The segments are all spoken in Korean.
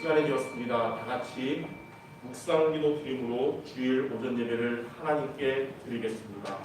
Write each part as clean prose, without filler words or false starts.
시간이 되었습니다. 다 같이 묵상기도 드림으로 주일 오전 예배를 하나님께 드리겠습니다.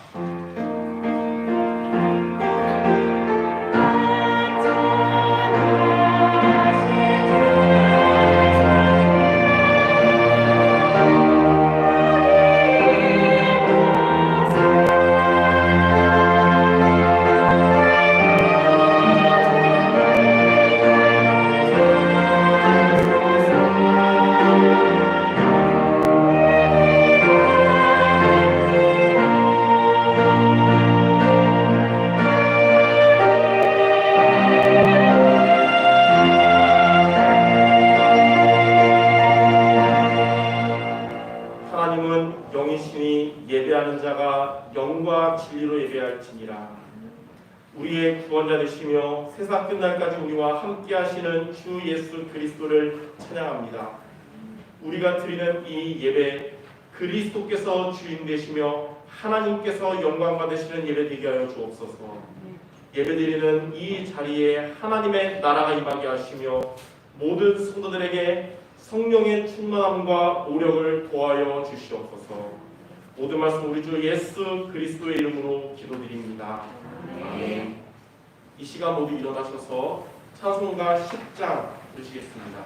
하나님은 영이시니 예배하는 자가 영과 진리로 예배할지니라. 우리의 구원자 되시며 세상 끝날까지 우리와 함께 하시는 주 예수 그리스도를 찬양합니다. 우리가 드리는 이 예배, 그리스도께서 주인 되시며 하나님께서 영광 받으시는 예배 되게 하여 주옵소서. 예배드리는 이 자리에 하나님의 나라가 임하게 하시며 모든 성도들에게 성령의 충만함과 오력을 더하여 주시옵소서. 모든 말씀 우리 주 예수 그리스도의 이름으로 기도드립니다. 아멘. 이 시간 모두 일어나셔서 찬송가 10장 드시겠습니다.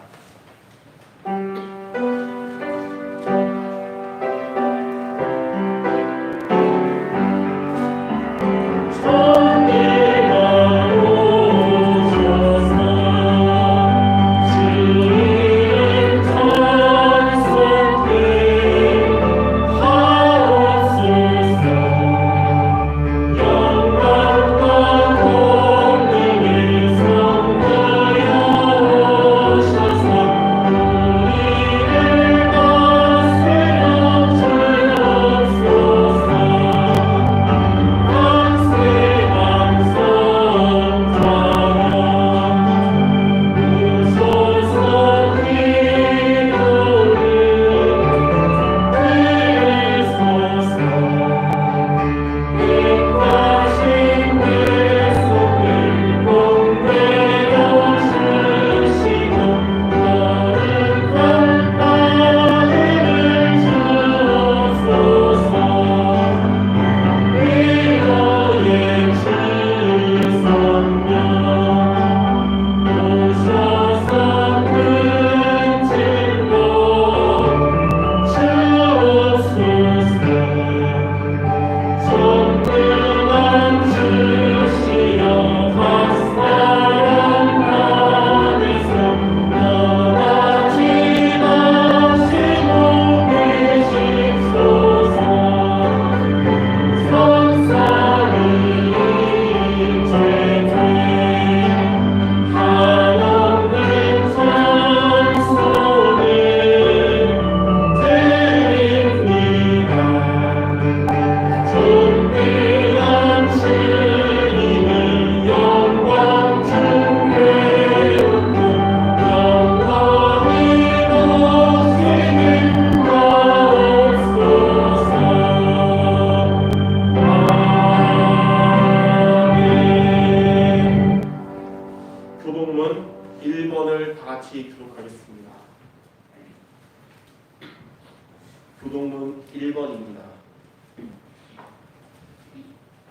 교동문 1번을 다 같이 기록하겠습니다. 교동문 1번입니다.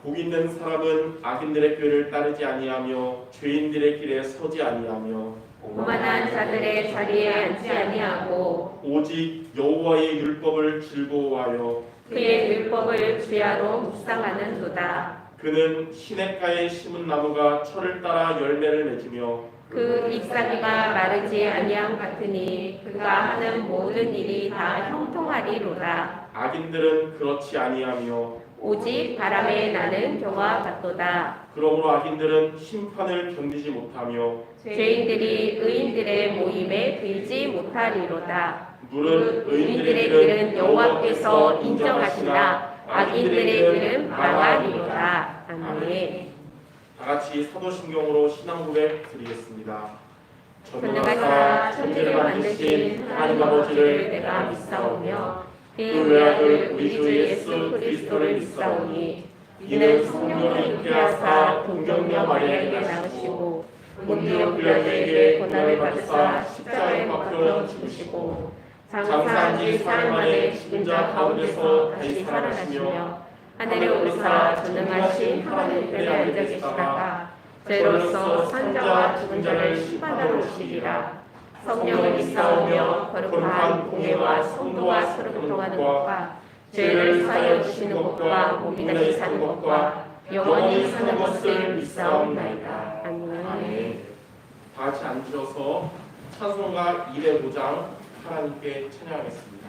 복 있는 사람은 악인들의 꾀를 따르지 아니하며 죄인들의 길에 서지 아니하며 오만한 자들의 자리에 앉지 아니하고 오직 여호와의 율법을 즐거워하여 그의 율법을 주야로 묵상하는도다. 그는 시냇가에 심은 나무가 철을 따라 열매를 맺으며 그 잎사귀가 마르지 아니함 같으니 그가 하는 모든 일이 다 형통하리로다. 악인들은 그렇지 아니하며 오직 바람에 나는 겨와 같도다. 그러므로 악인들은 심판을 견디지 못하며 죄인들이 의인들의 모임에 들지 못하리로다. 물은 의인들의 길은 여호와께서 인정하시나 악인들의 길은 망하리로다. 아멘. 다 같이 사도신경으로 신앙 고백 드리겠습니다. 전능하사 천지를 만드신 하나님 아버지를 내가 믿사오며 그 외아들 우리 주 예수 그리스도를 믿사오니 이는 성령을 잉태하사 동정녀 마리아에게 낳으시고 본디오 빌라도에게 고난을 받으사 십자가에 못 박혀 죽으시고 장사한 지 사흘 만에 죽은 자 가운데서 다시 살아나시며 하늘에 오르사 전능하신 하나님 편에 앉아 계시다가 죄로서 산자와 죽은 자를 심판하러 오시리라. 성령을 믿사오며 거룩한 공예와 성도와 서로 교통하는 것과 죄를 사하여 주시는 것과 몸이 다시 사는 것과 영원히 사는 것을 믿사옵나이다. 아멘. 다 같이 앉으셔서 찬송가 205장 하나님께 찬양하겠습니다.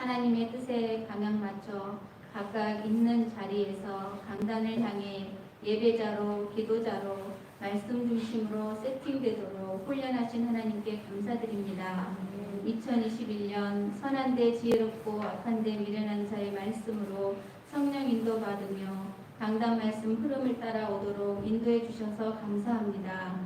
하나님의 뜻에 감양 맞춰 각각 있는 자리에서 강단을 향해 예배자로 기도자로 말씀 중심으로 세팅되도록 훈련하신 하나님께 감사드립니다. 2021년 선한데 지혜롭고 악한데 미련한 자의 말씀으로 성령 인도받으며 강단 말씀 흐름을 따라오도록 인도해 주셔서 감사합니다.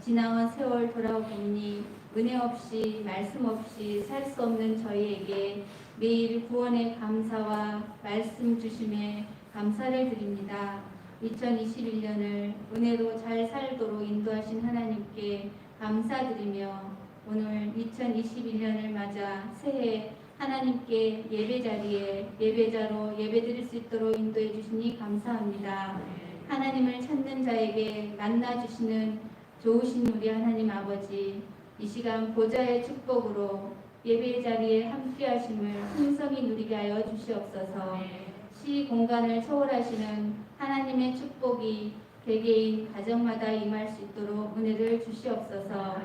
지나온 세월 돌아보니 은혜 없이 말씀 없이 살 수 없는 저희에게 매일 구원의 감사와 말씀 주심에 감사를 드립니다. 2021년을 은혜로 잘 살도록 인도하신 하나님께 감사드리며 오늘 2021년을 맞아 새해 하나님께 예배 자리에 예배자로 예배드릴 수 있도록 인도해 주시니 감사합니다. 하나님을 찾는 자에게 만나 주시는 좋으신 우리 하나님 아버지, 이 시간 보좌의 축복으로 예배 자리에 함께 하심을 풍성히 누리게 하여 주시옵소서. 시 공간을 초월하시는 하나님의 축복이 개개인 가정마다 임할 수 있도록 은혜를 주시옵소서.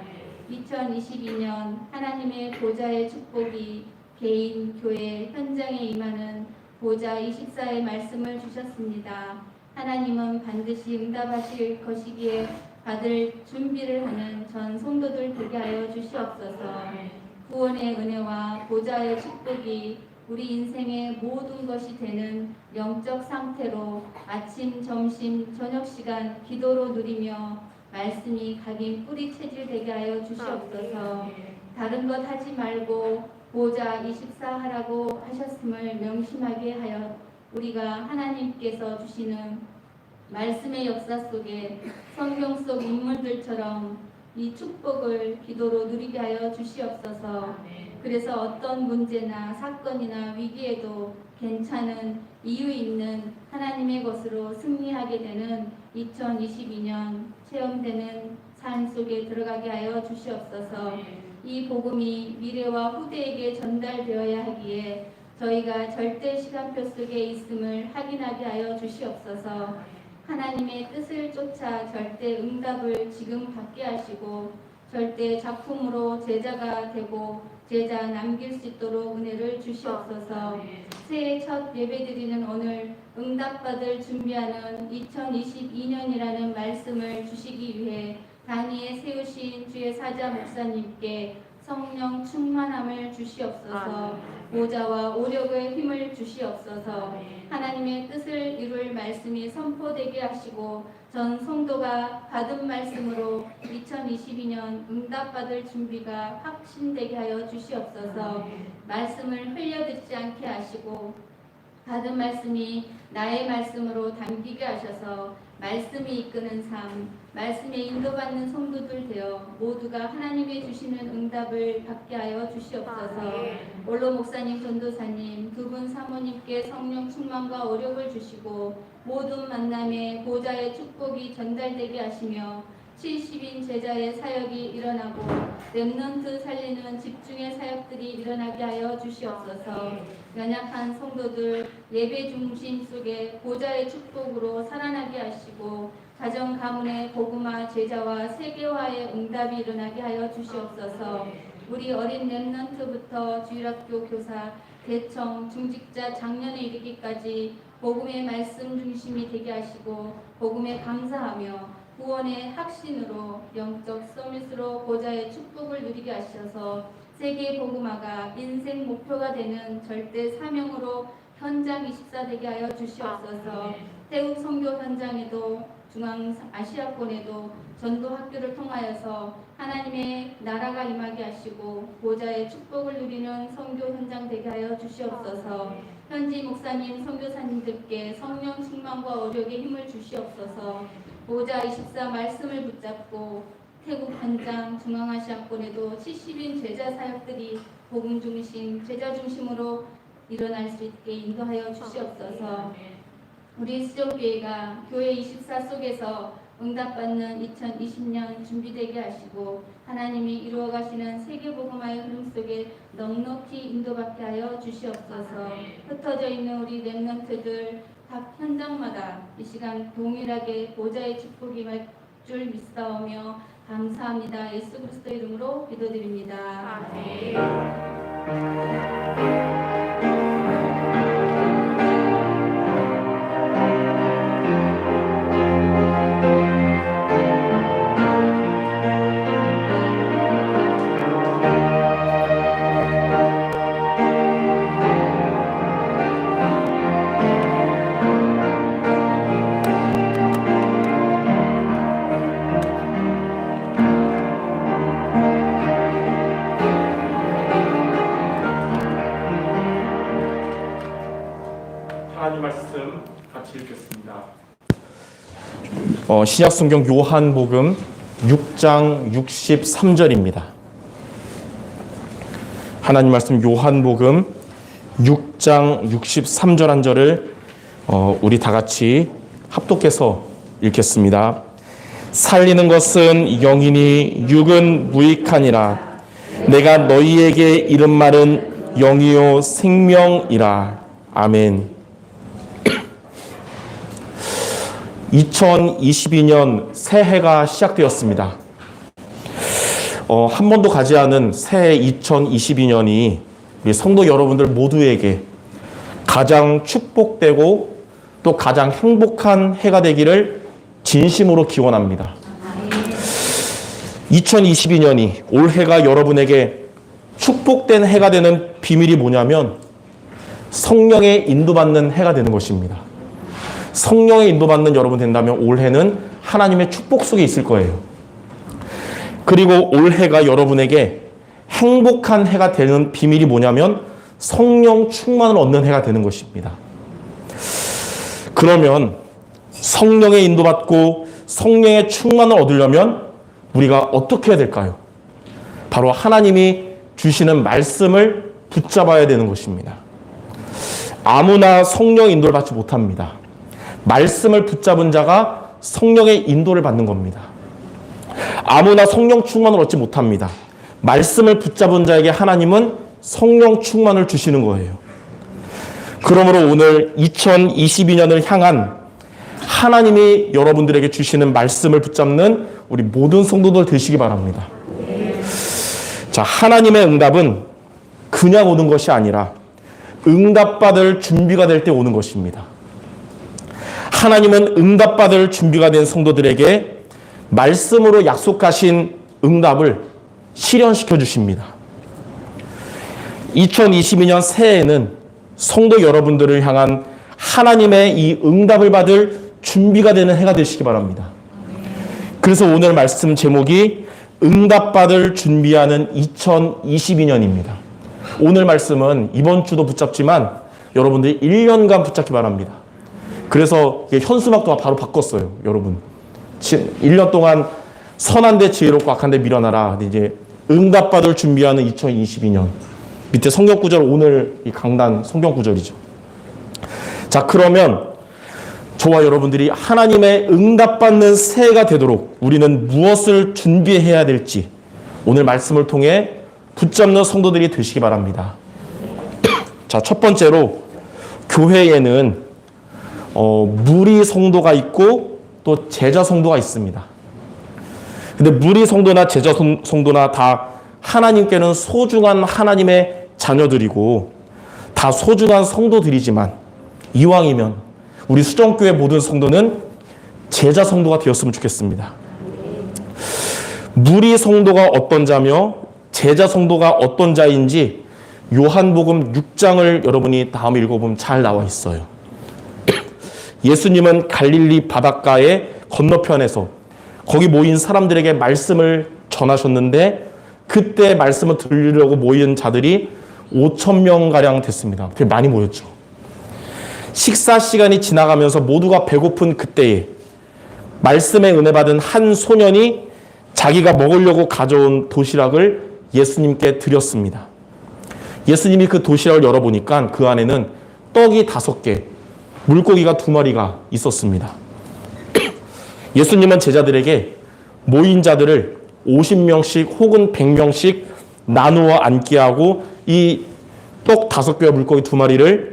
2022년 하나님의 보좌의 축복이 개인, 교회, 현장에 임하는 보좌 24의 말씀을 주셨습니다. 하나님은 반드시 응답하실 것이기에 받을 준비를 하는 전 성도들 되게 하여 주시옵소서. 구원의 은혜와 보좌의 축복이 우리 인생의 모든 것이 되는 영적 상태로 아침, 점심, 저녁 시간 기도로 누리며 말씀이 각인 뿌리 체질 되게 하여 주시옵소서. 다른 것 하지 말고 보좌 24 하라고 하셨음을 명심하게 하여 우리가 하나님께서 주시는 말씀의 역사 속에 성경 속 인물들처럼 이 축복을 기도로 누리게 하여 주시옵소서. 그래서 어떤 문제나 사건이나 위기에도 괜찮은 이유 있는 하나님의 것으로 승리하게 되는 2022년 체험되는 삶 속에 들어가게 하여 주시옵소서. 이 복음이 미래와 후대에게 전달되어야 하기에 저희가 절대 시간표 속에 있음을 확인하게 하여 주시옵소서. 하나님의 뜻을 쫓아 절대 응답을 지금 받게 하시고 절대 작품으로 제자가 되고 제자 남길 수 있도록 은혜를 주시옵소서. 새해 첫 예배드리는 오늘 응답받을 준비하는 2022년이라는 말씀을 주시기 위해 단위에 세우신 주의 사자 목사님께 성령 충만함을 주시옵소서. 보좌와 오력의 힘을 주시옵소서. 하나님의 뜻을 이룰 말씀이 선포되게 하시고 전 성도가 받은 말씀으로 2022년 응답받을 준비가 확신되게 하여 주시옵소서. 말씀을 흘려듣지 않게 하시고 받은 말씀이 나의 말씀으로 담기게 하셔서 말씀이 이끄는 삶, 말씀에 인도받는 성도들 되어 모두가 하나님의 주시는 응답을 받게 하여 주시옵소서. 올로 목사님, 전도사님, 두 분 사모님께 성령 충만과 오력을 주시고 모든 만남에 보좌의 축복이 전달되게 하시며 70인 제자의 사역이 일어나고 렘넌트 살리는 집중의 사역들이 일어나게 하여 주시옵소서. 연약한 성도들 예배 중심 속에 보좌의 축복으로 살아나게 하시고 가정 가문의 복음화 제자와 세계화의 응답이 일어나게 하여 주시옵소서. 우리 어린 렘넌트부터 주일학교 교사, 대청, 중직자, 장년에 이르기까지 복음의 말씀 중심이 되게 하시고 복음에 감사하며 구원의 확신으로 영적 서밋으로 보좌의 축복을 누리게 하셔서 세계 복음화가 인생 목표가 되는 절대 사명으로 현장 24 되게 하여 주시옵소서. 태국 선교 현장에도 중앙 아시아권에도 전도 학교를 통하여서 하나님의 나라가 임하게 하시고 보좌의 축복을 누리는 선교 현장 되게 하여 주시옵소서. 현지 목사님, 선교사님들께 성령 충만과 오력의 힘을 주시옵소서. 보좌 24 말씀을 붙잡고 태국 현장 중앙아시아권에도 70인 제자 사역들이 복음 중심, 제자 중심으로 일어날 수 있게 인도하여 주시옵소서. 우리 수정교회가 교회 24 속에서 응답받는 2020년 준비되게 하시고 하나님이 이루어가시는 세계복음화의 흐름 속에 넉넉히 인도받게 하여 주시옵소서. 흩어져 있는 우리 렘넌트들 각 현장마다 이 시간 동일하게 보좌의 축복이 임할 줄 믿사오며 감사합니다. 예수 그리스도 이름으로 기도드립니다. 아멘. 하나님 말씀 같이 읽겠습니다. 신약 성경 요한복음 6장 63절입니다. 하나님 말씀 요한복음 6장 63절 한 절을 우리 다 같이 합독해서 읽겠습니다. 살리는 것은 영이니 육은 무익하니라. 내가 너희에게 이른 말은 영이요 생명이라. 아멘. 2022년 새해가 시작되었습니다. 한 번도 가지 않은 새해 2022년이 우리 성도 여러분들 모두에게 가장 축복되고 또 가장 행복한 해가 되기를 진심으로 기원합니다. 2022년이 올해가 여러분에게 축복된 해가 되는 비밀이 뭐냐면 성령의 인도받는 해가 되는 것입니다. 성령의 인도받는 여러분 된다면 올해는 하나님의 축복 속에 있을 거예요. 그리고 올해가 여러분에게 행복한 해가 되는 비밀이 뭐냐면 성령 충만을 얻는 해가 되는 것입니다. 그러면 성령의 인도받고 성령의 충만을 얻으려면 우리가 어떻게 해야 될까요? 바로 하나님이 주시는 말씀을 붙잡아야 되는 것입니다. 아무나 성령의 인도를 받지 못합니다. 말씀을 붙잡은 자가 성령의 인도를 받는 겁니다. 아무나 성령 충만을 얻지 못합니다. 말씀을 붙잡은 자에게 하나님은 성령 충만을 주시는 거예요. 그러므로 오늘 2022년을 향한 하나님이 여러분들에게 주시는 말씀을 붙잡는 우리 모든 성도들 되시기 바랍니다. 자, 하나님의 응답은 그냥 오는 것이 아니라 응답받을 준비가 될 때 오는 것입니다. 하나님은 응답받을 준비가 된 성도들에게 말씀으로 약속하신 응답을 실현시켜 주십니다. 2022년 새해에는 성도 여러분들을 향한 하나님의 이 응답을 받을 준비가 되는 해가 되시기 바랍니다. 그래서 오늘 말씀 제목이 응답받을 준비하는 2022년입니다. 오늘 말씀은 이번 주도 붙잡지만 여러분들이 1년간 붙잡기 바랍니다. 그래서 현수막도 바로 바꿨어요, 여러분. 1년 동안 선한데 지혜롭고 악한데 밀어놔라. 이제 응답받을 준비하는 2022년. 밑에 성경 구절, 오늘 이 강단 성경 구절이죠. 자, 그러면 저와 여러분들이 하나님의 응답받는 새해가 되도록 우리는 무엇을 준비해야 될지 오늘 말씀을 통해 붙잡는 성도들이 되시기 바랍니다. 자, 첫 번째로 교회에는 무리 성도가 있고 또 제자 성도가 있습니다. 근데 무리 성도나 제자 성도나 다 하나님께는 소중한 하나님의 자녀들이고 다 소중한 성도들이지만 이왕이면 우리 수정교회 모든 성도는 제자 성도가 되었으면 좋겠습니다. 무리 성도가 어떤 자며 제자 성도가 어떤 자인지 요한복음 6장을 여러분이 다음에 읽어보면 잘 나와 있어요. 예수님은 갈릴리 바닷가의 건너편에서 거기 모인 사람들에게 말씀을 전하셨는데 그때 말씀을 들으려고 모인 자들이 5,000명가량 됐습니다. 되게 많이 모였죠. 식사 시간이 지나가면서 모두가 배고픈 그때에 말씀의 은혜 받은 한 소년이 자기가 먹으려고 가져온 도시락을 예수님께 드렸습니다. 예수님이 그 도시락을 열어보니까 그 안에는 떡이 5개, 물고기가 2마리가 있었습니다. 예수님은 제자들에게 모인 자들을 50명씩 혹은 100명씩 나누어 앉게 하고 이 떡 5개와 물고기 2마리를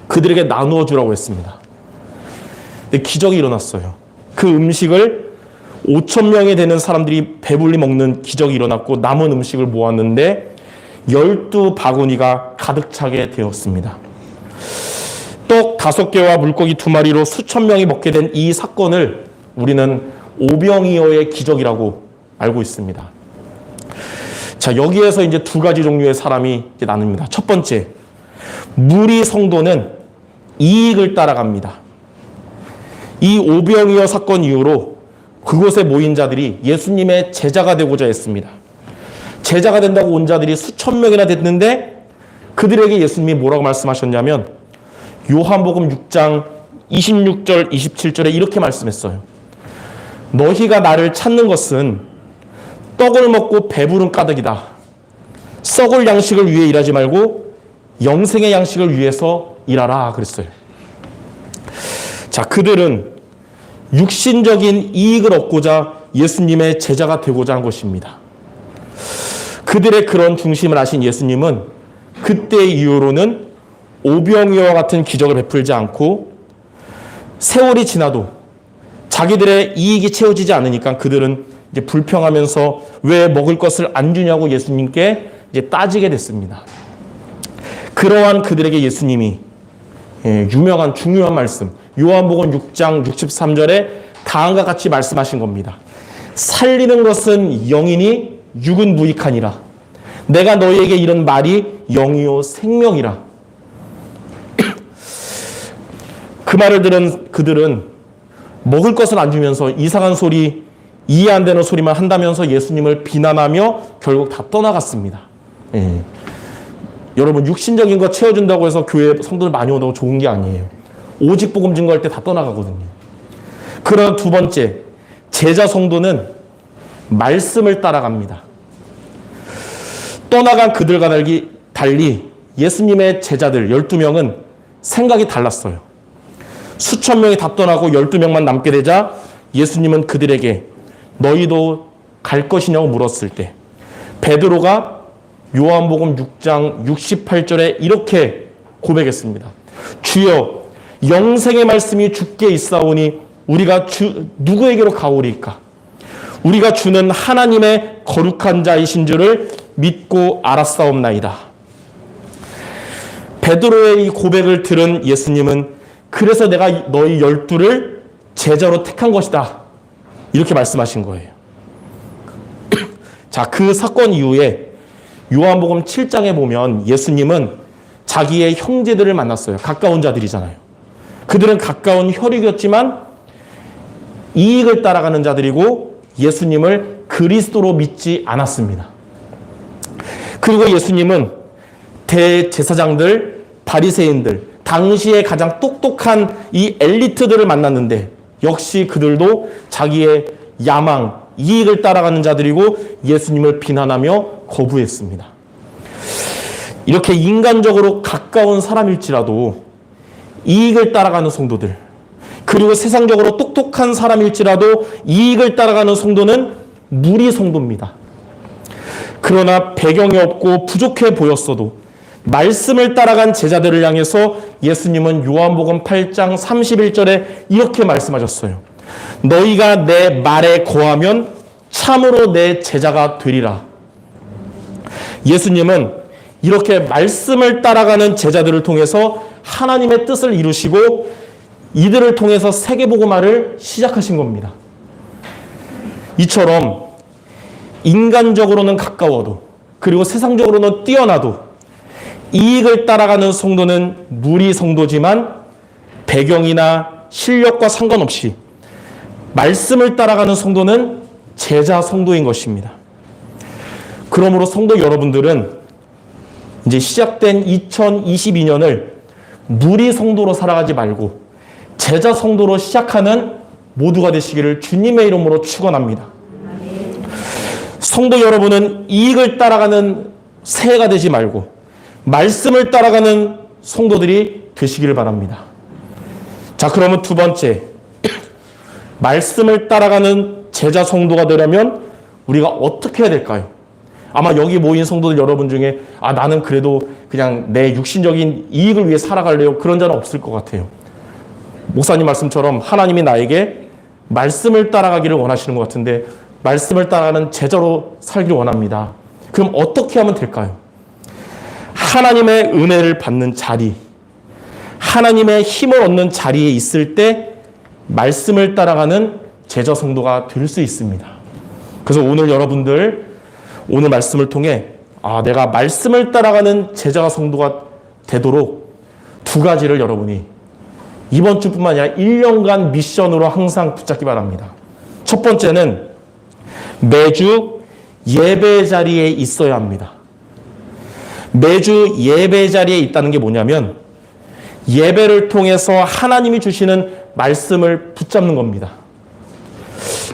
그들에게 나누어 주라고 했습니다. 근데 기적이 일어났어요. 그 음식을 5,000명이 되는 사람들이 배불리 먹는 기적이 일어났고 남은 음식을 모았는데 12바구니가 가득 차게 되었습니다. 떡 5개와 물고기 2마리로 수천 명이 먹게 된 이 사건을 우리는 오병이어의 기적이라고 알고 있습니다. 자, 여기에서 이제 2가지 종류의 사람이 이제 나눕니다. 첫 번째, 무리 성도는 이익을 따라갑니다. 이 오병이어 사건 이후로 그곳에 모인 자들이 예수님의 제자가 되고자 했습니다. 제자가 된다고 온 자들이 수천 명이나 됐는데 그들에게 예수님이 뭐라고 말씀하셨냐면 요한복음 6장 26절 27절에 이렇게 말씀했어요. 너희가 나를 찾는 것은 떡을 먹고 배부른 까닭이다. 썩을 양식을 위해 일하지 말고 영생의 양식을 위해서 일하라 그랬어요. 자, 그들은 육신적인 이익을 얻고자 예수님의 제자가 되고자 한 것입니다. 그들의 그런 중심을 아신 예수님은 그때 이후로는 오병이어와 같은 기적을 베풀지 않고 세월이 지나도 자기들의 이익이 채워지지 않으니까 그들은 이제 불평하면서 왜 먹을 것을 안 주냐고 예수님께 이제 따지게 됐습니다. 그러한 그들에게 예수님이 유명한 중요한 말씀 요한복음 6장 63절에 다음과 같이 말씀하신 겁니다. 살리는 것은 영이니 육은 무익하니라. 내가 너희에게 이런 말이 영이요 생명이라. 그 말을 들은 그들은 먹을 것을 안 주면서 이상한 소리, 이해 안 되는 소리만 한다면서 예수님을 비난하며 결국 다 떠나갔습니다. 여러분, 육신적인 거 채워준다고 해서 교회 성도들 많이 온다고 좋은 게 아니에요. 오직 복음 증거할 때 다 떠나가거든요. 그런 두 번째, 제자 성도는 말씀을 따라갑니다. 떠나간 그들과 달리 예수님의 제자들 12명은 생각이 달랐어요. 수천 명이 다 떠나고 12명만 남게 되자 예수님은 그들에게 너희도 갈 것이냐고 물었을 때 베드로가 요한복음 6장 68절에 이렇게 고백했습니다. 주여, 영생의 말씀이 주께 있사오니 우리가 누구에게로 가오리까? 우리가 주는 하나님의 거룩한 자이신 줄을 믿고 알았사옵나이다. 베드로의 이 고백을 들은 예수님은 그래서 내가 너희 12를 제자로 택한 것이다. 이렇게 말씀하신 거예요. 자, 그 사건 이후에 요한복음 7장에 보면 예수님은 자기의 형제들을 만났어요. 가까운 자들이잖아요. 그들은 가까운 혈육이었지만 이익을 따라가는 자들이고 예수님을 그리스도로 믿지 않았습니다. 그리고 예수님은 대제사장들, 바리새인들, 당시에 가장 똑똑한 이 엘리트들을 만났는데 역시 그들도 자기의 야망, 이익을 따라가는 자들이고 예수님을 비난하며 거부했습니다. 이렇게 인간적으로 가까운 사람일지라도 이익을 따라가는 성도들, 그리고 세상적으로 똑똑한 사람일지라도 이익을 따라가는 성도는 무리 성도입니다. 그러나 배경이 없고 부족해 보였어도 말씀을 따라간 제자들을 향해서 예수님은 요한복음 8장 31절에 이렇게 말씀하셨어요. 너희가 내 말에 거하면 참으로 내 제자가 되리라. 예수님은 이렇게 말씀을 따라가는 제자들을 통해서 하나님의 뜻을 이루시고 이들을 통해서 세계복음화를 시작하신 겁니다. 이처럼 인간적으로는 가까워도 그리고 세상적으로는 뛰어나도 이익을 따라가는 성도는 무리 성도지만 배경이나 실력과 상관없이 말씀을 따라가는 성도는 제자 성도인 것입니다. 그러므로 성도 여러분들은 이제 시작된 2022년을 무리 성도로 살아가지 말고 제자 성도로 시작하는 모두가 되시기를 주님의 이름으로 축원합니다. 성도 여러분은 이익을 따라가는 새해가 되지 말고 말씀을 따라가는 성도들이 되시기를 바랍니다. 자, 그러면 두 번째, 말씀을 따라가는 제자 성도가 되려면 우리가 어떻게 해야 될까요? 아마 여기 모인 성도들 여러분 중에 나는 그래도 그냥 내 육신적인 이익을 위해 살아갈래요. 그런 자는 없을 것 같아요. 목사님 말씀처럼 하나님이 나에게 말씀을 따라가기를 원하시는 것 같은데 말씀을 따라가는 제자로 살기를 원합니다. 그럼 어떻게 하면 될까요? 하나님의 은혜를 받는 자리, 하나님의 힘을 얻는 자리에 있을 때 말씀을 따라가는 제자 성도가 될 수 있습니다. 그래서 오늘 여러분들 오늘 말씀을 통해 내가 말씀을 따라가는 제자 성도가 되도록 두 가지를 여러분이 이번 주뿐만 아니라 1년간 미션으로 항상 붙잡기 바랍니다. 첫 번째는 매주 예배 자리에 있어야 합니다. 매주 예배 자리에 있다는 게 뭐냐면 예배를 통해서 하나님이 주시는 말씀을 붙잡는 겁니다.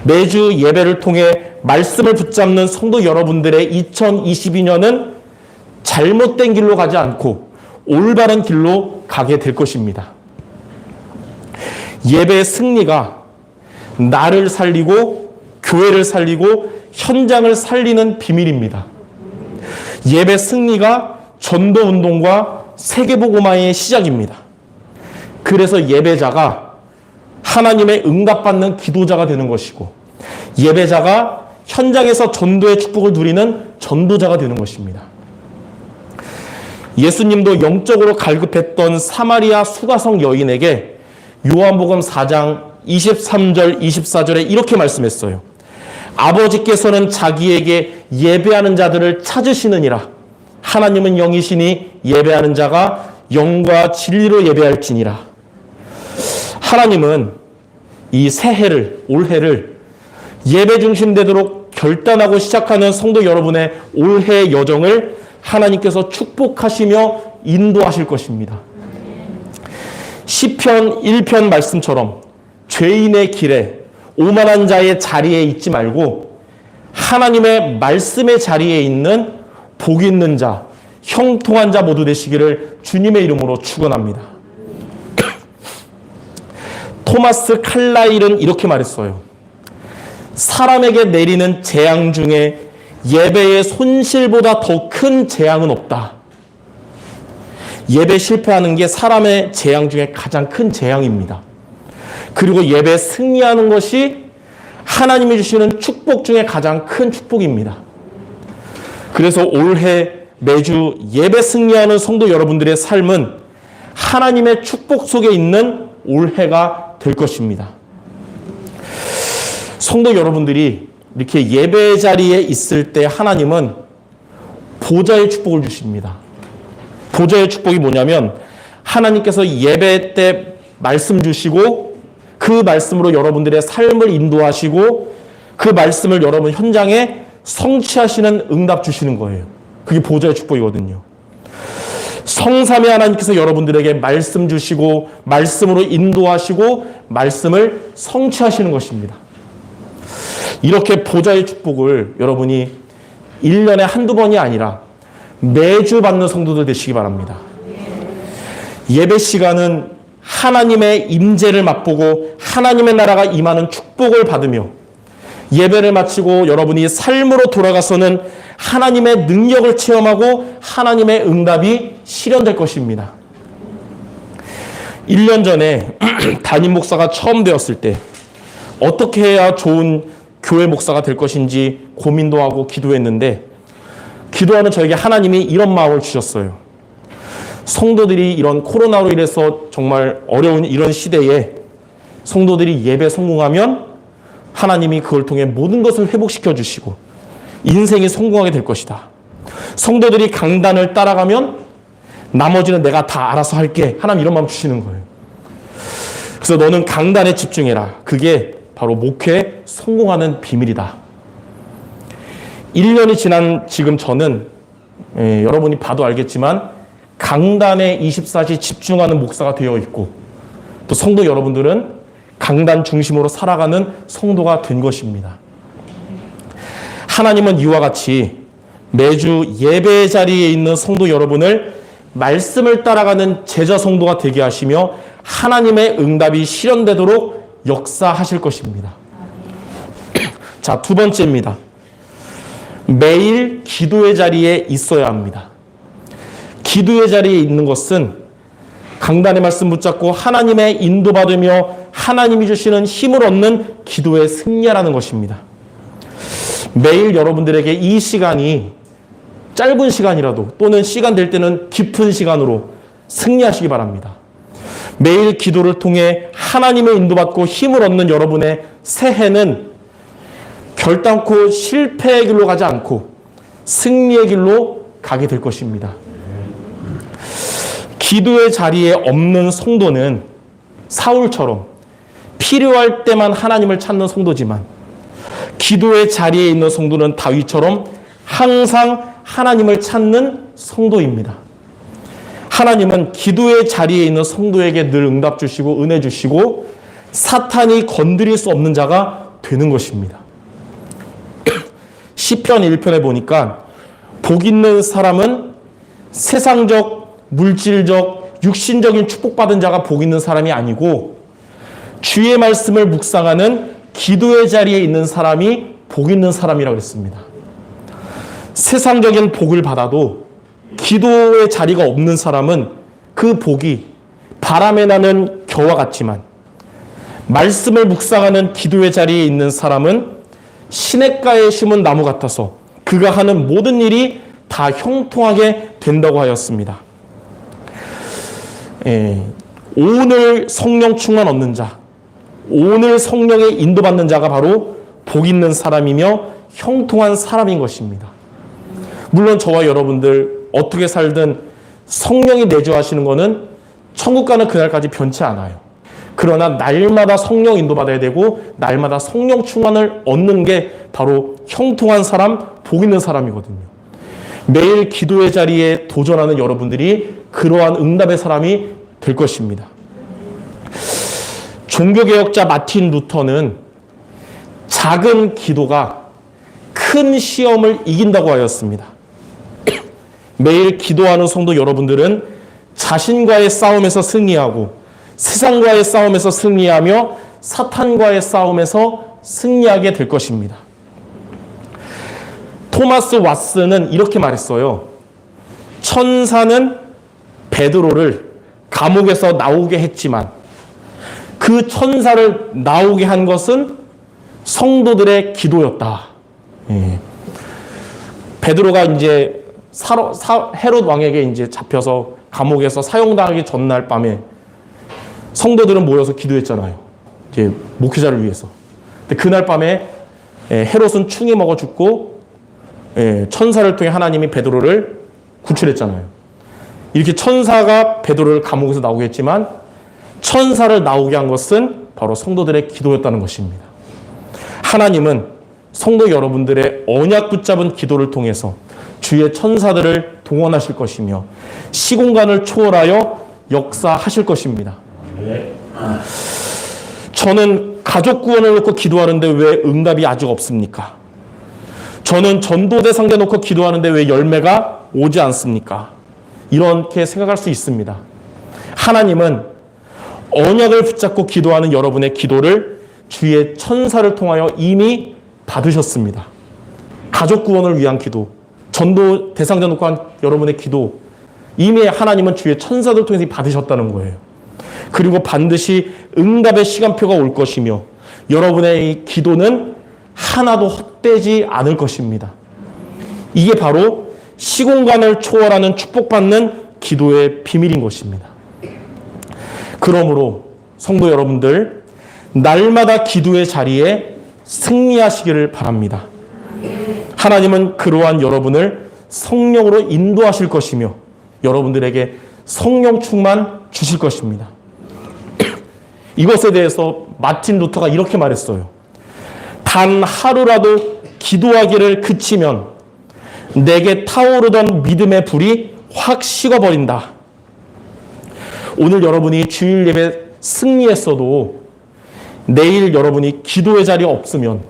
매주 예배를 통해 말씀을 붙잡는 성도 여러분들의 2022년은 잘못된 길로 가지 않고 올바른 길로 가게 될 것입니다. 예배의 승리가 나를 살리고 교회를 살리고 현장을 살리는 비밀입니다. 예배 승리가 전도운동과 세계복음화의 시작입니다. 그래서 예배자가 하나님의 응답받는 기도자가 되는 것이고 예배자가 현장에서 전도의 축복을 누리는 전도자가 되는 것입니다. 예수님도 영적으로 갈급했던 사마리아 수가성 여인에게 요한복음 4장 23절 24절에 이렇게 말씀했어요. 아버지께서는 자기에게 예배하는 자들을 찾으시느니라. 하나님은 영이시니 예배하는 자가 영과 진리로 예배할지니라. 하나님은 이 새해를, 올해를 예배 중심되도록 결단하고 시작하는 성도 여러분의 올해 여정을 하나님께서 축복하시며 인도하실 것입니다. 시편 1편 말씀처럼 죄인의 길에 오만한 자의 자리에 있지 말고 하나님의 말씀의 자리에 있는 복 있는 자, 형통한 자 모두 되시기를 주님의 이름으로 축원합니다. 토마스 칼라일은 이렇게 말했어요. 사람에게 내리는 재앙 중에 예배의 손실보다 더 큰 재앙은 없다. 예배 실패하는 게 사람의 재앙 중에 가장 큰 재앙입니다. 그리고 예배 승리하는 것이 하나님이 주시는 축복 중에 가장 큰 축복입니다. 그래서 올해 매주 예배 승리하는 성도 여러분들의 삶은 하나님의 축복 속에 있는 올해가 될 것입니다. 성도 여러분들이 이렇게 예배 자리에 있을 때 하나님은 보좌의 축복을 주십니다. 보좌의 축복이 뭐냐면 하나님께서 예배 때 말씀 주시고 그 말씀으로 여러분들의 삶을 인도하시고 그 말씀을 여러분 현장에 성취하시는 응답 주시는 거예요. 그게 보좌의 축복이거든요. 성삼위 하나님께서 여러분들에게 말씀 주시고 말씀으로 인도하시고 말씀을 성취하시는 것입니다. 이렇게 보좌의 축복을 여러분이 1년에 한두 번이 아니라 매주 받는 성도들 되시기 바랍니다. 예배 시간은 하나님의 임재를 맛보고 하나님의 나라가 임하는 축복을 받으며 예배를 마치고 여러분이 삶으로 돌아가서는 하나님의 능력을 체험하고 하나님의 응답이 실현될 것입니다. 1년 전에 담임 목사가 처음 되었을 때 어떻게 해야 좋은 교회 목사가 될 것인지 고민도 하고 기도했는데 기도하는 저에게 하나님이 이런 마음을 주셨어요. 성도들이 이런 코로나로 인해서 정말 어려운 이런 시대에 성도들이 예배 성공하면 하나님이 그걸 통해 모든 것을 회복시켜 주시고 인생이 성공하게 될 것이다. 성도들이 강단을 따라가면 나머지는 내가 다 알아서 할게. 하나님 이런 마음 주시는 거예요. 그래서 너는 강단에 집중해라. 그게 바로 목회에 성공하는 비밀이다. 1년이 지난 지금 저는 여러분이 봐도 알겠지만 강단에 24시 집중하는 목사가 되어 있고 또 성도 여러분들은 강단 중심으로 살아가는 성도가 된 것입니다. 하나님은 이와 같이 매주 예배 자리에 있는 성도 여러분을 말씀을 따라가는 제자 성도가 되게 하시며 하나님의 응답이 실현되도록 역사하실 것입니다. 자, 두 번째입니다. 매일 기도의 자리에 있어야 합니다. 기도의 자리에 있는 것은 강단의 말씀 붙잡고 하나님의 인도받으며 하나님이 주시는 힘을 얻는 기도의 승리라는 것입니다. 매일 여러분들에게 이 시간이 짧은 시간이라도 또는 시간 될 때는 깊은 시간으로 승리하시기 바랍니다. 매일 기도를 통해 하나님의 인도받고 힘을 얻는 여러분의 새해는 결단코 실패의 길로 가지 않고 승리의 길로 가게 될 것입니다. 기도의 자리에 없는 성도는 사울처럼 필요할 때만 하나님을 찾는 성도지만 기도의 자리에 있는 성도는 다윗처럼 항상 하나님을 찾는 성도입니다. 하나님은 기도의 자리에 있는 성도에게 늘 응답 주시고 은혜 주시고 사탄이 건드릴 수 없는 자가 되는 것입니다. 시편 1편에 보니까 복 있는 사람은 세상적, 물질적, 육신적인 축복받은 자가 복 있는 사람이 아니고 주의 말씀을 묵상하는 기도의 자리에 있는 사람이 복 있는 사람이라고 했습니다. 세상적인 복을 받아도 기도의 자리가 없는 사람은 그 복이 바람에 나는 겨와 같지만 말씀을 묵상하는 기도의 자리에 있는 사람은 시냇가에 심은 나무 같아서 그가 하는 모든 일이 다 형통하게 된다고 하였습니다. 오늘 성령 충만 얻는 자, 오늘 성령에 인도받는 자가 바로 복 있는 사람이며 형통한 사람인 것입니다. 물론 저와 여러분들 어떻게 살든 성령이 내주하시는 것은 천국 가는 그날까지 변치 않아요. 그러나 날마다 성령 인도받아야 되고 날마다 성령 충만을 얻는 게 바로 형통한 사람, 복 있는 사람이거든요. 매일 기도의 자리에 도전하는 여러분들이 그러한 응답의 사람이 될 것입니다. 종교개혁자 마틴 루터는 작은 기도가 큰 시험을 이긴다고 하였습니다. 매일 기도하는 성도 여러분들은 자신과의 싸움에서 승리하고 세상과의 싸움에서 승리하며 사탄과의 싸움에서 승리하게 될 것입니다. 토마스 왓슨은 이렇게 말했어요. 천사는 베드로를 감옥에서 나오게 했지만 그 천사를 나오게 한 것은 성도들의 기도였다. 베드로가 이제 헤롯 왕에게 이제 잡혀서 감옥에서 사형당하기 전날 밤에 성도들은 모여서 기도했잖아요. 이제 목회자를 위해서. 근데 그날 밤에 헤롯은 충이 먹어 죽고 천사를 통해 하나님이 베드로를 구출했잖아요. 이렇게 천사가 베드로를 감옥에서 나오게 했지만 천사를 나오게 한 것은 바로 성도들의 기도였다는 것입니다. 하나님은 성도 여러분들의 언약 붙잡은 기도를 통해서 주의 천사들을 동원하실 것이며 시공간을 초월하여 역사하실 것입니다. 저는 가족 구원을 놓고 기도하는데 왜 응답이 아직 없습니까? 저는 전도대 상대 놓고 기도하는데 왜 열매가 오지 않습니까? 이렇게 생각할 수 있습니다. 하나님은 언약을 붙잡고 기도하는 여러분의 기도를 주의 천사를 통하여 이미 받으셨습니다. 가족 구원을 위한 기도, 전도 대상자 놓고 한 여러분의 기도, 이미 하나님은 주의 천사들 통해서 받으셨다는 거예요. 그리고 반드시 응답의 시간표가 올 것이며 여러분의 이 기도는 하나도 헛되지 않을 것입니다. 이게 바로 시공간을 초월하는 축복받는 기도의 비밀인 것입니다. 그러므로 성도 여러분들, 날마다 기도의 자리에 승리하시기를 바랍니다. 하나님은 그러한 여러분을 성령으로 인도하실 것이며 여러분들에게 성령 충만 주실 것입니다. 이것에 대해서 마틴 루터가 이렇게 말했어요. 단 하루라도 기도하기를 그치면 내게 타오르던 믿음의 불이 확 식어버린다. 오늘 여러분이 주일 예배 승리했어도 내일 여러분이 기도의 자리에 없으면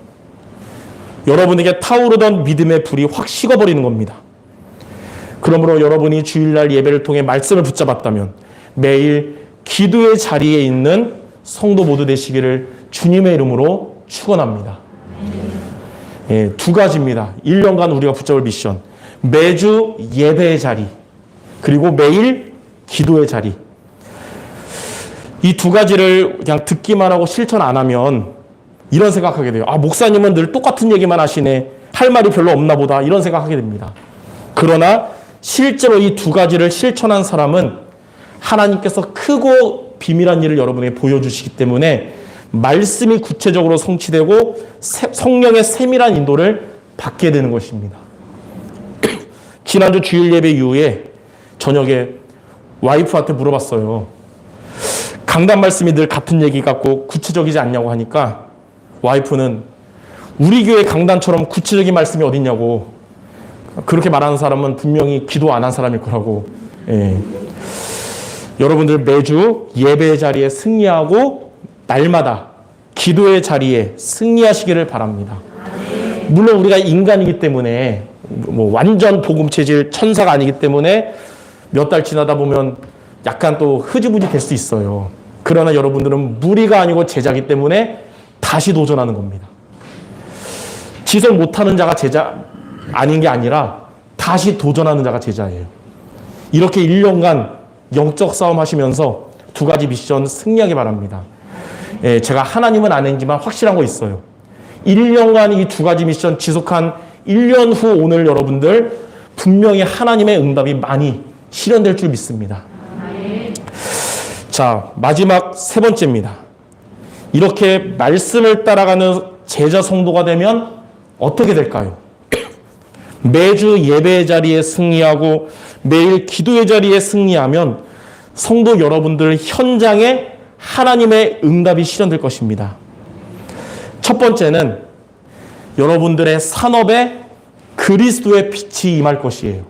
여러분에게 타오르던 믿음의 불이 확 식어버리는 겁니다. 그러므로 여러분이 주일날 예배를 통해 말씀을 붙잡았다면 매일 기도의 자리에 있는 성도 모두 되시기를 주님의 이름으로 축원합니다. 두 가지입니다. 1년간 우리가 붙잡을 미션. 매주 예배의 자리, 그리고 매일 기도의 자리. 이 두 가지를 그냥 듣기만 하고 실천 안 하면 이런 생각하게 돼요. 아, 목사님은 늘 똑같은 얘기만 하시네. 할 말이 별로 없나 보다. 이런 생각하게 됩니다. 그러나 실제로 이 두 가지를 실천한 사람은 하나님께서 크고 비밀한 일을 여러분에게 보여주시기 때문에 말씀이 구체적으로 성취되고 성령의 세밀한 인도를 받게 되는 것입니다. 지난주 주일 예배 이후에 저녁에 와이프한테 물어봤어요. 강단 말씀이 늘 같은 얘기 같고 구체적이지 않냐고 하니까 와이프는 우리 교회 강단처럼 구체적인 말씀이 어딨냐고, 그렇게 말하는 사람은 분명히 기도 안 한 사람일 거라고. 여러분들 매주 예배 자리에 승리하고 날마다 기도의 자리에 승리하시기를 바랍니다. 물론 우리가 인간이기 때문에 뭐 완전 복음 체질 천사가 아니기 때문에 몇 달 지나다 보면 약간 또 흐지부지 될 수 있어요. 그러나 여러분들은 무리가 아니고 제자이기 때문에 다시 도전하는 겁니다. 지설 못하는 자가 제자 아닌 게 아니라 다시 도전하는 자가 제자예요. 이렇게 1년간 영적 싸움 하시면서 두 가지 미션 승리하기 바랍니다. 예, 제가 하나님은 아니지만 확실한 거 있어요. 1년간 이 두 가지 미션 지속한 1년 후 오늘 여러분들 분명히 하나님의 응답이 많이 실현될 줄 믿습니다. 자, 마지막 세 번째입니다. 이렇게 말씀을 따라가는 제자 성도가 되면 어떻게 될까요? 매주 예배의 자리에 승리하고 매일 기도의 자리에 승리하면 성도 여러분들 현장에 하나님의 응답이 실현될 것입니다. 첫 번째는 여러분들의 산업에 그리스도의 빛이 임할 것이에요.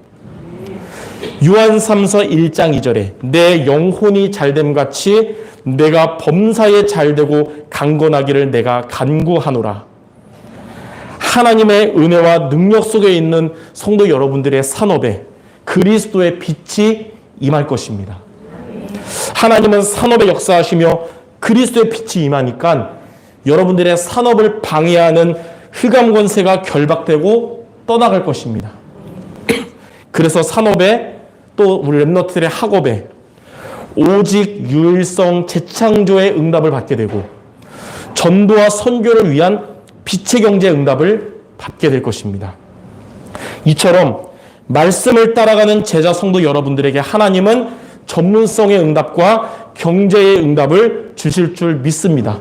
요한3서 1장 2절에 내 영혼이 잘됨 같이 내가 범사에 잘되고 강건하기를 내가 간구하노라. 하나님의 은혜와 능력 속에 있는 성도 여러분들의 산업에 그리스도의 빛이 임할 것입니다. 하나님은 산업에 역사하시며 그리스도의 빛이 임하니까 여러분들의 산업을 방해하는 흑암 권세가 결박되고 떠나갈 것입니다. 그래서 산업에 또 우리 렘너트들의 학업에 오직 유일성 재창조의 응답을 받게 되고 전도와 선교를 위한 빛의 경제 응답을 받게 될 것입니다. 이처럼 말씀을 따라가는 제자 성도 여러분들에게 하나님은 전문성의 응답과 경제의 응답을 주실 줄 믿습니다.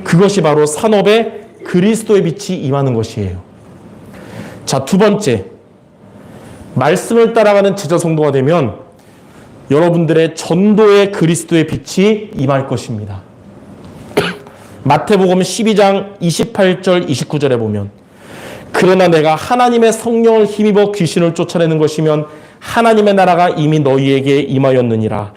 그것이 바로 산업에 그리스도의 빛이 임하는 것이에요. 자, 두 번째, 말씀을 따라가는 제자 성도가 되면 여러분들의 전도에 그리스도의 빛이 임할 것입니다. 마태복음 12장 28절 29절에 보면 그러나 내가 하나님의 성령을 힘입어 귀신을 쫓아내는 것이면 하나님의 나라가 이미 너희에게 임하였느니라.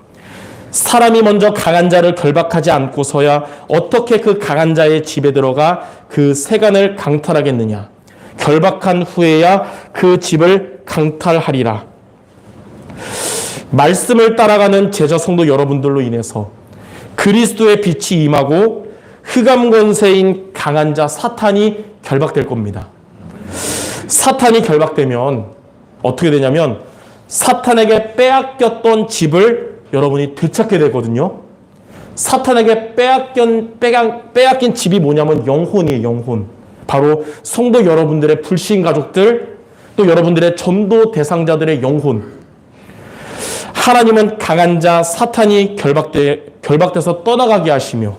사람이 먼저 강한 자를 결박하지 않고서야 어떻게 그 강한 자의 집에 들어가 그 세간을 강탈하겠느냐. 결박한 후에야 그 집을 강탈하리라. 말씀을 따라가는 제자 성도 여러분들로 인해서 그리스도의 빛이 임하고 흑암 권세인 강한 자 사탄이 결박될 겁니다. 사탄이 결박되면 어떻게 되냐면 사탄에게 빼앗겼던 집을 여러분이 되찾게 되거든요. 사탄에게 빼앗긴 집이 뭐냐면 영혼이에요. 영혼. 바로 성도 여러분들의 불신 가족들, 또 여러분들의 전도 대상자들의 영혼. 하나님은 강한 자 사탄이 결박돼서 떠나가게 하시며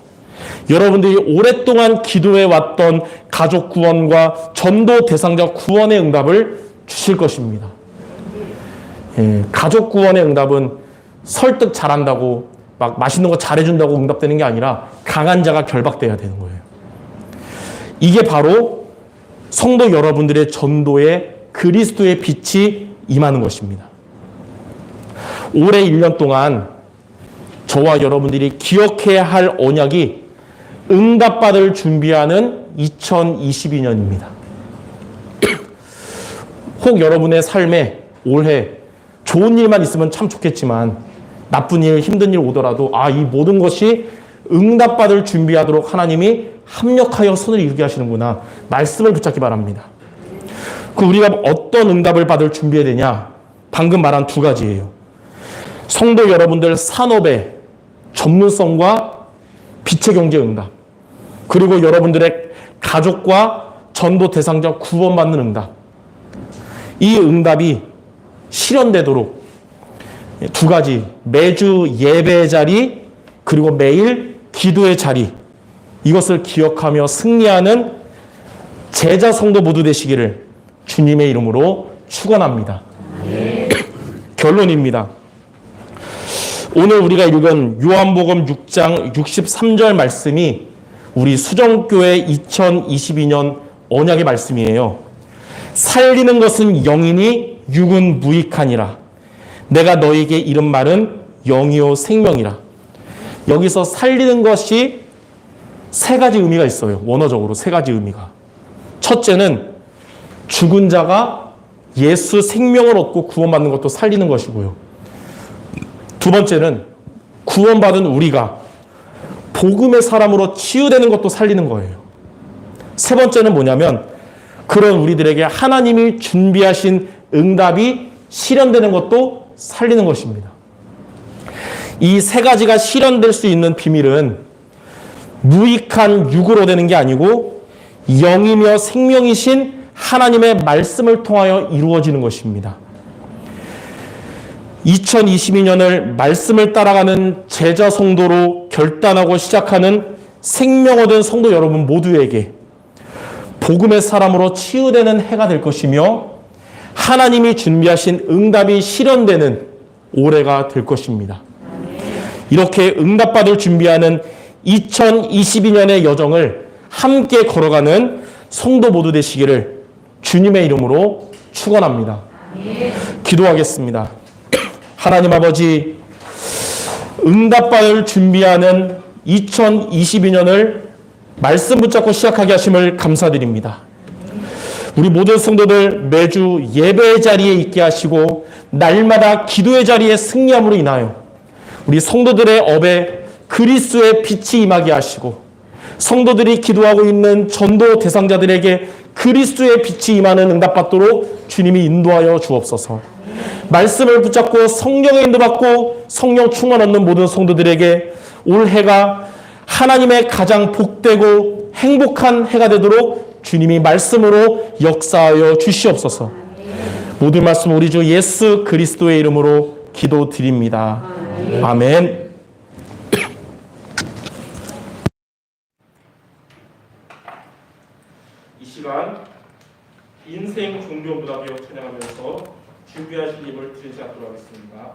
여러분들이 오랫동안 기도해 왔던 가족 구원과 전도 대상자 구원의 응답을 주실 것입니다. 예, 가족 구원의 응답은 설득 잘한다고 막 맛있는 거 잘해준다고 응답되는 게 아니라 강한 자가 결박돼야 되는 거예요. 이게 바로 성도 여러분들의 전도에 그리스도의 빛이 임하는 것입니다. 올해 1년 동안 저와 여러분들이 기억해야 할 언약이 응답받을 준비하는 2022년입니다. 혹 여러분의 삶에 올해 좋은 일만 있으면 참 좋겠지만 나쁜 일, 힘든 일 오더라도 이 모든 것이 응답받을 준비하도록 하나님이 합력하여 선을 이루게 하시는구나. 말씀을 붙잡기 바랍니다. 우리가 어떤 응답을 받을 준비해야 되냐? 방금 말한 두 가지예요. 성도 여러분들 산업의 전문성과 빛의 경제 응답, 그리고 여러분들의 가족과 전도 대상자 구원받는 응답. 이 응답이 실현되도록 두 가지, 매주 예배의 자리 그리고 매일 기도의 자리, 이것을 기억하며 승리하는 제자 성도 모두 되시기를 주님의 이름으로 축원합니다. 결론입니다. 오늘 우리가 읽은 요한복음 6장 63절 말씀이 우리 수정교회 2022년 언약의 말씀이에요. 살리는 것은 영이니 육은 무익하니라. 내가 너에게 이른 말은 영이요 생명이라. 여기서 살리는 것이 세 가지 의미가 있어요. 원어적으로 세 가지 의미가. 첫째는 죽은 자가 예수 생명을 얻고 구원받는 것도 살리는 것이고요. 두 번째는 구원받은 우리가 복음의 사람으로 치유되는 것도 살리는 거예요. 세 번째는 뭐냐면 그런 우리들에게 하나님이 준비하신 응답이 실현되는 것도 살리는 것입니다. 이 세 가지가 실현될 수 있는 비밀은 무익한 육으로 되는 게 아니고 영이며 생명이신 하나님의 말씀을 통하여 이루어지는 것입니다. 2022년을 말씀을 따라가는 제자 성도로 결단하고 시작하는 생명 얻은 성도 여러분 모두에게 복음의 사람으로 치유되는 해가 될 것이며 하나님이 준비하신 응답이 실현되는 올해가 될 것입니다. 이렇게 응답받을 준비하는 2022년의 여정을 함께 걸어가는 성도 모두 되시기를 주님의 이름으로 축원합니다. 기도하겠습니다. 하나님 아버지, 응답받을 준비하는 2022년을 말씀 붙잡고 시작하게 하심을 감사드립니다. 우리 모든 성도들 매주 예배의 자리에 있게 하시고 날마다 기도의 자리에 승리함으로 인하여 우리 성도들의 업에 그리스도의 빛이 임하게 하시고 성도들이 기도하고 있는 전도 대상자들에게 그리스도의 빛이 임하는 응답받도록 주님이 인도하여 주옵소서. 말씀을 붙잡고 성령의 인도받고 성령 충만 얻는 모든 성도들에게 올해가 하나님의 가장 복되고 행복한 해가 되도록 주님이 말씀으로 역사하여 주시옵소서. 모든 말씀 우리 주 예수 그리스도의 이름으로 기도드립니다. 아멘. 이 시간 인생 종교문화개혁 찬양하면서 준비하신 힘을 드리지 않도록 하겠습니다.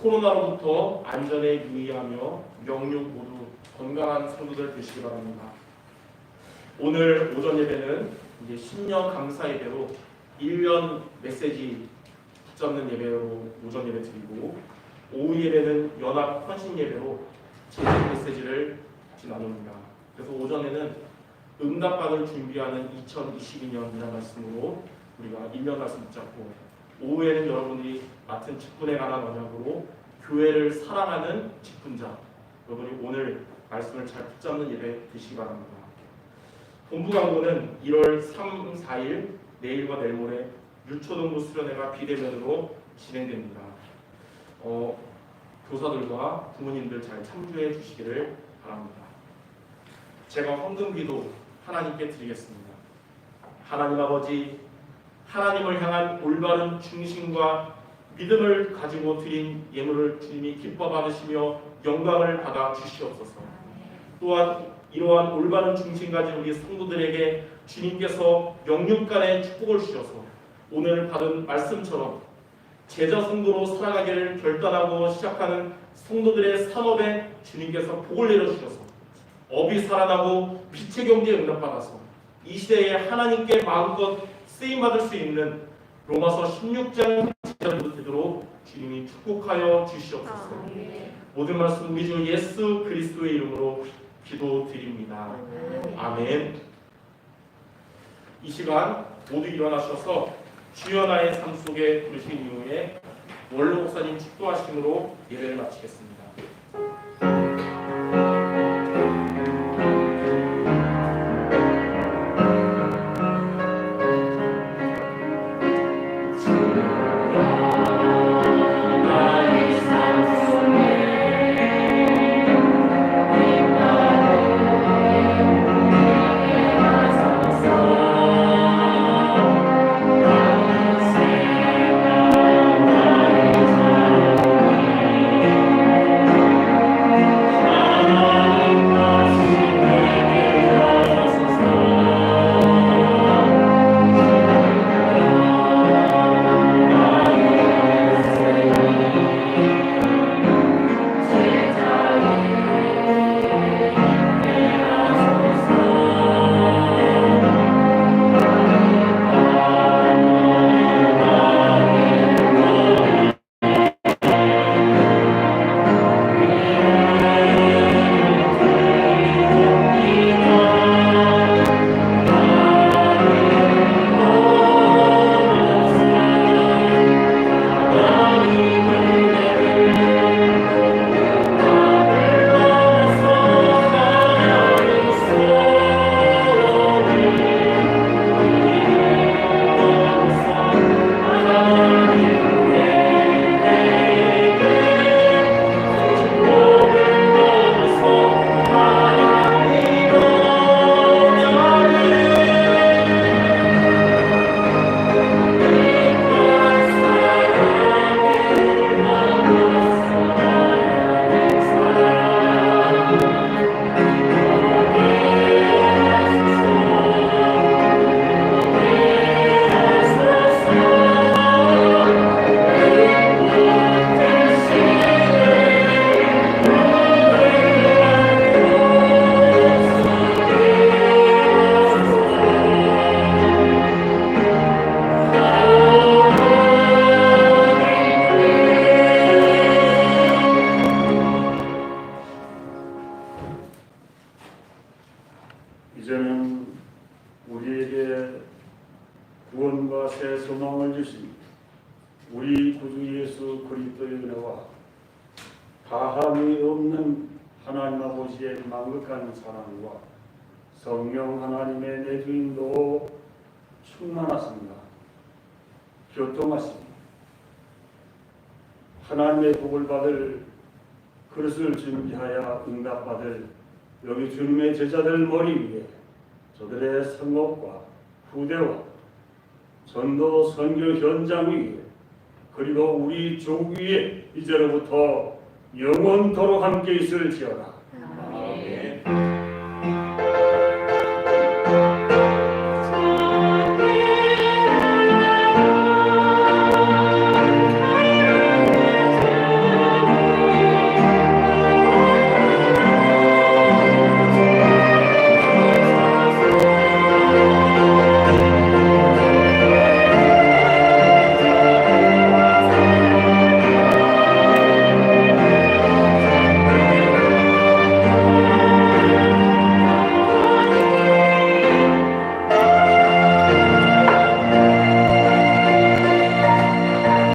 코로나로부터 안전에 유의하며 명육 모두 건강한 성도들 되시기 바랍니다. 오늘 오전 예배는 이제 신년 감사 예배로 1년 메시지 붙잡는 예배로 오전 예배 드리고 오후 예배는 연합 헌신 예배로 제작 메시지를 같이 나눕니다. 그래서 오전에는 응답받을 준비하는 2022년이라는 말씀으로 우리가 1년 말씀 붙잡고 오후에는 여러분들이 맡은 직분에 관한 언약으로 교회를 사랑하는 직분자 여러분이 오늘 말씀을 잘 붙잡는 예배 되시기 바랍니다. 본부 강구는 1월 3, 4일 내일과 내일 모레 유초등부 수련회가 비대면으로 진행됩니다. 교사들과 부모님들 잘 참조해 주시기를 바랍니다. 제가 헌금기도 하나님께 드리겠습니다. 하나님 아버지, 하나님을 향한 올바른 중심과 믿음을 가지고 드린 예물을 주님이 기뻐 받으시며 영광을 받아 주시옵소서. 또한 이러한 올바른 중심 가진 우리 성도들에게 주님께서 영육간의 축복을 주셔서 오늘 받은 말씀처럼 제자 성도로 살아가기를 결단하고 시작하는 성도들의 산업에 주님께서 복을 내려주셔서 업이 살아나고 빛의 경제에 응답받아서 이 시대에 하나님께 마음껏 쓰임받을 수 있는 로마서 16장 제자들도 되도록 주님이 축복하여 주시옵소서. 모든 말씀 우리 주 예수 그리스도의 이름으로 기도드립니다. 아멘. 이 시간 모두 일어나셔서 주여 나의 삶 속에 부르신 이후에 원로 목사님 축도하심으로 예배를 마치겠습니다. 이제는 우리에게 구원과 새 소망을 주신 우리 구주 예수 그리스도의 은혜와 다함이 없는 하나님 아버지의 만극한 사랑과 성령 하나님의 내주인도 충만하십니다. 교통하십니다. 하나님의 복을 받을 그릇을 준비하여 응답받을 여기 주님의 제자들 머리 위에 저들의 성업과 후대와 전도 선교 현장 위에 그리고 우리 조국 위에 이제로부터 영원토록 함께 있을지어다.